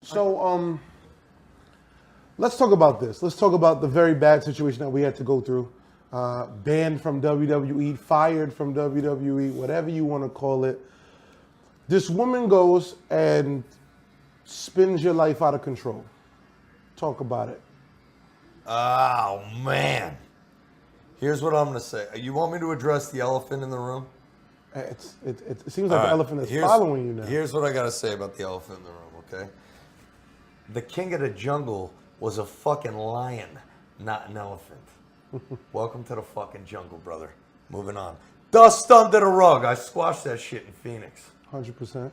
So, let's talk about this. Let's talk about the very bad situation that we had to go through. Banned from WWE, fired from WWE, whatever you want to call it. This woman goes and spins your life out of control. Talk about it. Oh, man. Here's what I'm going to say. You want me to address the elephant in the room? It seems like the elephant is following you now. Here's what I got to say about the elephant in the room, okay? The king of the jungle was a fucking lion, not an elephant. Welcome to the fucking jungle, brother. Moving on. Dust under the rug. I squashed that shit in Phoenix. 100%.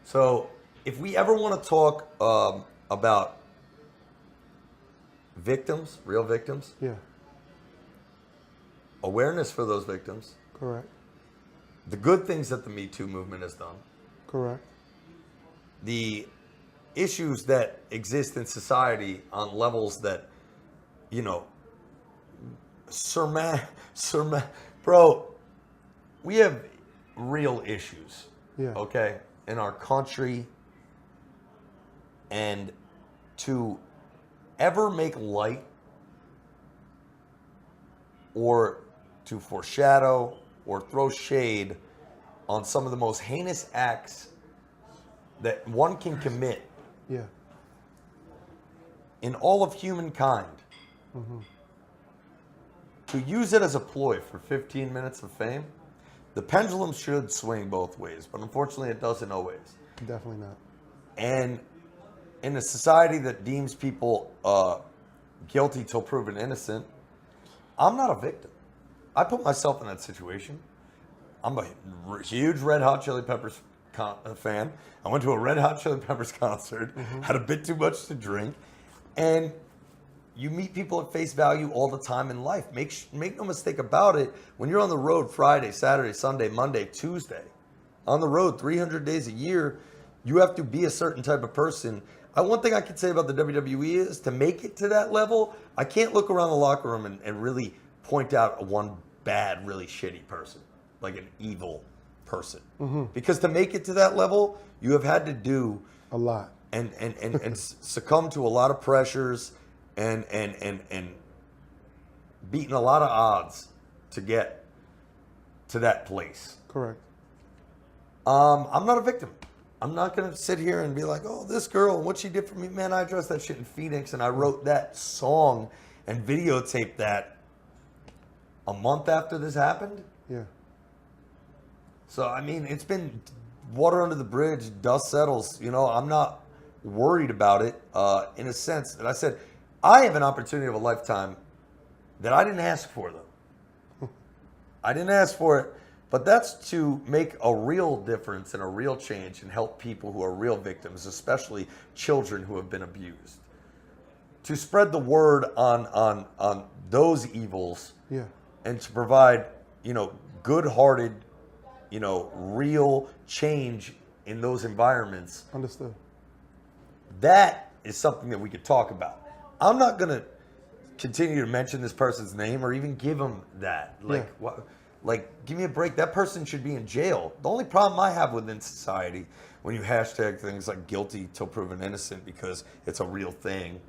So, if we ever want to talk about victims, real victims, yeah, awareness for those victims, correct. The good things that the Me Too movement has done, correct. The issues that exist in society on levels that, you know, bro, we have real issues, yeah, okay, in our country, and to ever make light or to foreshadow or throw shade on some of the most heinous acts that one can commit, yeah, in all of humankind, to use it as a ploy for 15 minutes of fame, the pendulum should swing both ways, but unfortunately it doesn't always. Definitely not. And in a society that deems people guilty till proven innocent, I'm not a victim. I put myself in that situation. I'm a huge Red Hot Chili Peppers fan. I went to a Red Hot Chili Peppers concert, had a bit too much to drink, and you meet people at face value all the time in life. Make no mistake about it. When you're on the road Friday, Saturday, Sunday, Monday, Tuesday, on the road 300 days a year, you have to be a certain type of person. One thing I can say about the WWE is to make it to that level, I can't look around the locker room and really point out one bad, really shitty person, like an evil person. Because to make it to that level, you have had to do a lot and succumb to a lot of pressures and beating a lot of odds to get to that place. Correct. I'm not a victim. I'm not going to sit here and be like, oh, this girl and what she did for me. Man, I addressed that shit in Phoenix and I wrote that song and videotaped that a month after this happened. Yeah. So, I mean, it's been water under the bridge, dust settles. You know, I'm not worried about it in a sense that I said, I have an opportunity of a lifetime that I didn't ask for, though. I didn't ask for it. But that's to make a real difference and a real change and help people who are real victims, especially children who have been abused. To spread the word on those evils, yeah, and to provide, you know, good-hearted, you know, real change in those environments. Understood. That is something that we could talk about. I'm not going to continue to mention this person's name or even give them that. Like, what? Like, give me a break. That person should be in jail. The only problem I have within society, when you hashtag things like guilty till proven innocent because it's a real thing,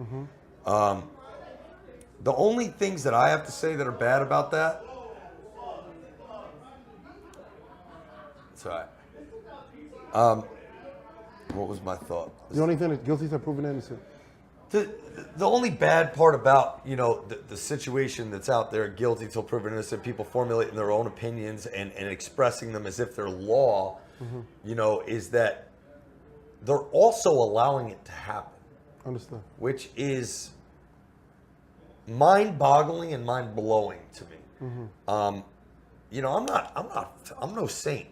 the only things that I have to say that are bad about that, it's all right. What was my thought? The only thing that guilty till proven innocent. The only bad part about, you know, the situation that's out there, guilty till proven innocent, people formulating their own opinions and expressing them as if they're law, you know, is that they're also allowing it to happen. Understood. Which is mind-boggling and mind-blowing to me. You know, I'm no saint,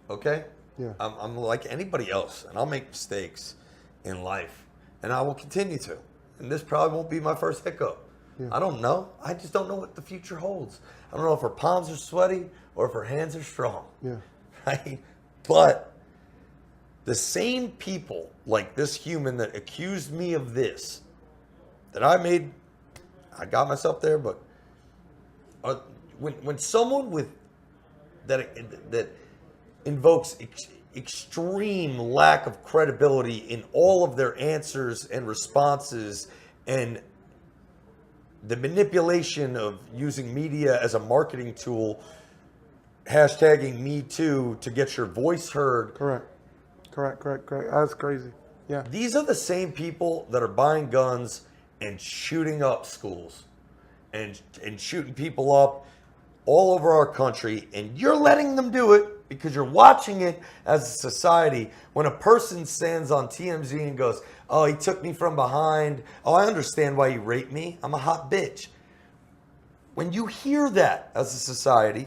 okay? Yeah. I'm like anybody else, and I'll make mistakes in life. And I will continue to. And this probably won't be my first hiccup. Yeah. I don't know. I just don't know what the future holds. I don't know if her palms are sweaty or if her hands are strong. Yeah. Right? But the same people, like this human that accused me of this, that I got myself there, but when someone that invokes extreme lack of credibility in all of their answers and responses, and the manipulation of using media as a marketing tool, hashtagging Me Too to get your voice heard. Correct. That's crazy. Yeah. These are the same people that are buying guns and shooting up schools and shooting people up all over our country, and you're letting them do it because you're watching it as a society. When a person stands on TMZ and goes, oh, he took me from behind. Oh, I understand why you raped me. I'm a hot bitch. When you hear that as a society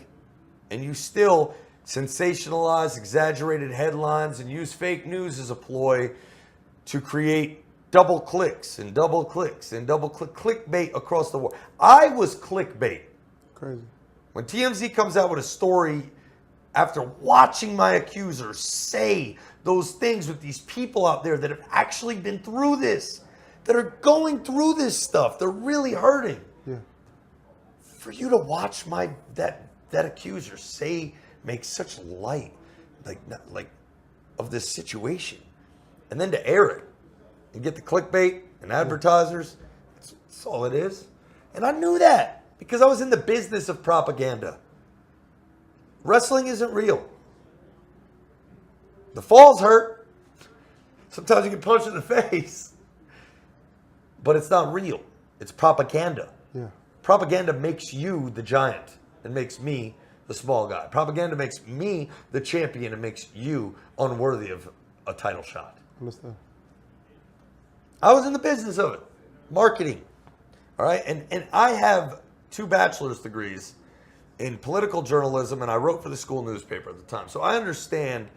and you still sensationalize exaggerated headlines and use fake news as a ploy to create double clicks and double clicks and double clickbait across the world. I was clickbait. Crazy. When TMZ comes out with a story after watching my accuser say those things with these people out there that have actually been through this, that are going through this stuff, they're really hurting. Yeah. For you to watch that accuser make such light like of this situation, and then to air it and get the clickbait and advertisers, that's all it is. And I knew that because I was in the business of propaganda. Wrestling isn't real. The falls hurt. Sometimes you get punched in the face. But it's not real. It's propaganda. Yeah. Propaganda makes you the giant and makes me the small guy. Propaganda makes me the champion and makes you unworthy of a title shot. Understand. I was in the business of it. Marketing. All right? And I have 2 bachelor's degrees in political journalism, and I wrote for the school newspaper at the time. So I understand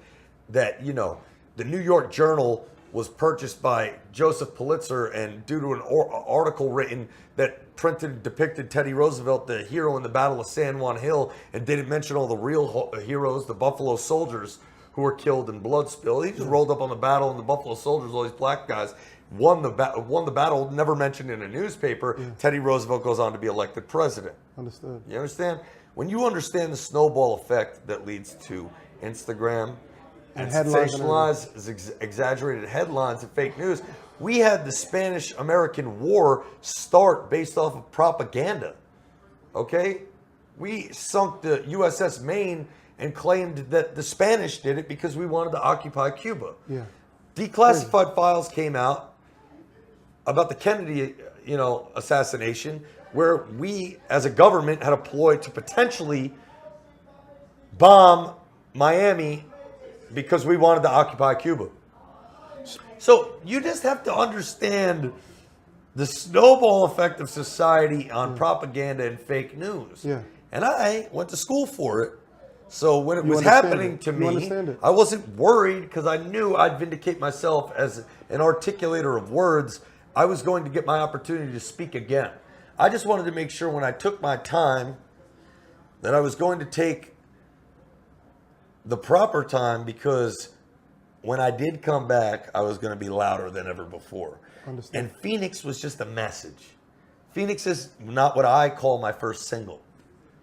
that, the New York Journal was purchased by Joseph Pulitzer, and due to an article written that depicted Teddy Roosevelt, the hero in the Battle of San Juan Hill, and didn't mention all the real heroes, the Buffalo Soldiers, who were killed in blood spill. He just rolled up on the battle, and the Buffalo Soldiers, all these black guys, won the battle, never mentioned in a newspaper. Yeah. Teddy Roosevelt goes on to be elected president. Understood. You understand? When you understand the snowball effect that leads to Instagram and sensationalized, exaggerated headlines and fake news, we had the Spanish-American War start based off of propaganda. Okay? We sunk the USS Maine and claimed that the Spanish did it because we wanted to occupy Cuba. Yeah. Declassified files came out about the Kennedy, assassination, where we, as a government, had a ploy to potentially bomb Miami because we wanted to occupy Cuba. So you just have to understand the snowball effect of society on propaganda and fake news. Yeah. And I went to school for it. So when it was happening to me, I wasn't worried because I knew I'd vindicate myself as an articulator of words. I was going to get my opportunity to speak again. I just wanted to make sure when I took my time that I was going to take the proper time, because when I did come back, I was going to be louder than ever before. Understand. And Phoenix was just a message. Phoenix is not what I call my first single.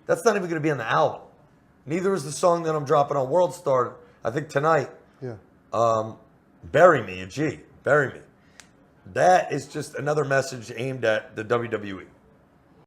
That's not even going to be on the album. Neither is the song that I'm dropping on World Star, I think tonight. Yeah. Bury Me, a G. Bury Me. That is just another message aimed at the WWE.